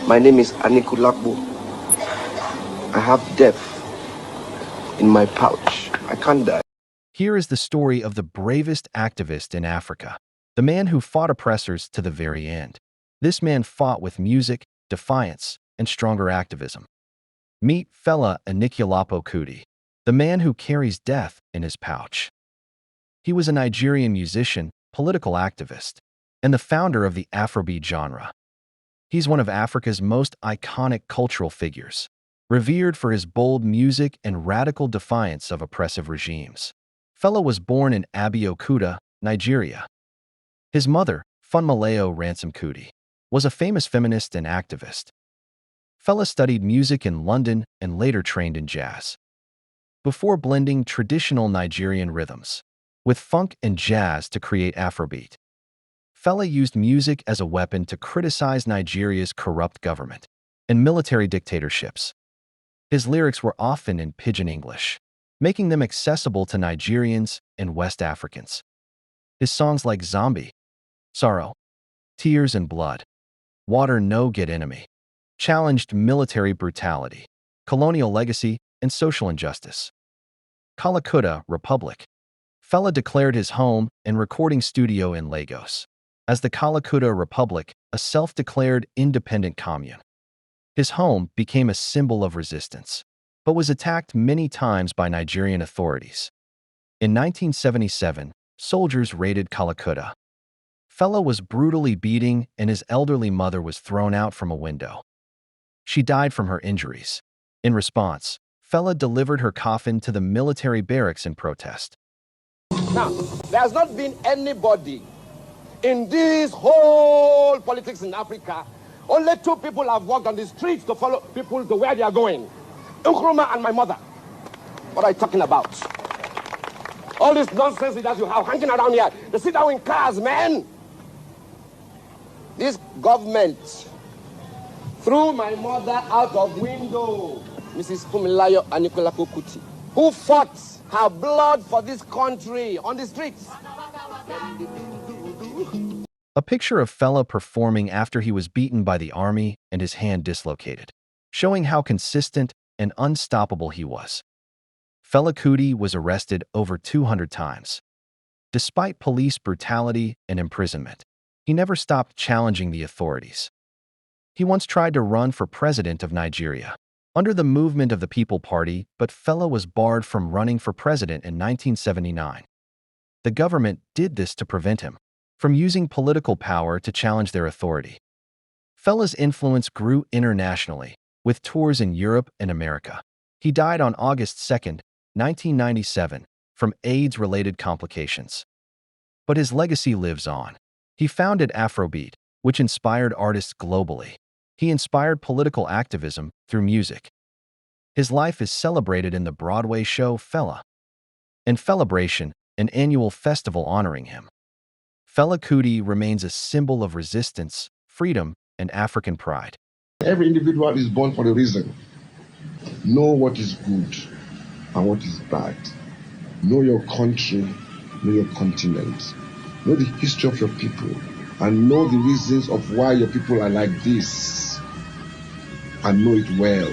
My name is Anikulapo. I have death in my pouch. I can't die. Here is the story of the bravest activist in Africa, the man who fought oppressors to the very end. This man fought with music, defiance, and stronger activism. Meet Fela Kuti, the man who carries death in his pouch. He was a Nigerian musician, political activist, and the founder of the Afrobeat genre. He's one of Africa's most iconic cultural figures, revered for his bold music and radical defiance of oppressive regimes. Fela was born in Abeokuta, Nigeria. His mother, Funmilayo Ransom Kuti, was a famous feminist and activist. Fela studied music in London and later trained in jazz. Before blending traditional Nigerian rhythms with funk and jazz to create Afrobeat, Fela used music as a weapon to criticize Nigeria's corrupt government and military dictatorships. His lyrics were often in Pidgin English, making them accessible to Nigerians and West Africans. His songs like Zombie, Sorrow, Tears and Blood, Water No Get Enemy challenged military brutality, colonial legacy, and social injustice. Calcutta Republic. Fela declared his home and recording studio in Lagos as the Calcutta Republic, a self-declared independent commune. His home became a symbol of resistance, but was attacked many times by Nigerian authorities. In 1977, soldiers raided Calcutta. Fela was brutally beaten and his elderly mother was thrown out from a window. She died from her injuries. In response, Fela delivered her coffin to the military barracks in protest. Now, there has not been anybody in this whole politics in Africa. Only two people have walked on the streets to follow people to where they are going. Nkrumah and my mother. What are you talking about? All this nonsense that you have hanging around here. They sit down in cars, man. This government threw my mother out of window. Mrs. Funmilayo Kuti, who fought her blood for this country on the streets. A picture of Fela performing after he was beaten by the army and his hand dislocated, showing how consistent and unstoppable he was. Fela Kuti was arrested over 200 times. Despite police brutality and imprisonment, he never stopped challenging the authorities. He once tried to run for president of Nigeria under the Movement of the People Party, but Fela was barred from running for president in 1979. The government did this to prevent him from using political power to challenge their authority. Fela's influence grew internationally, with tours in Europe and America. He died on August 2, 1997, from AIDS-related complications. But his legacy lives on. He founded Afrobeat, which inspired artists globally. He inspired political activism through music. His life is celebrated in the Broadway show Fela and Felabration, an annual festival honoring him. Fela Kuti remains a symbol of resistance, freedom, and African pride. Every individual is born for a reason. Know what is good and what is bad. Know your country, know your continent. Know the history of your people and know the reasons of why your people are like this. And know it well.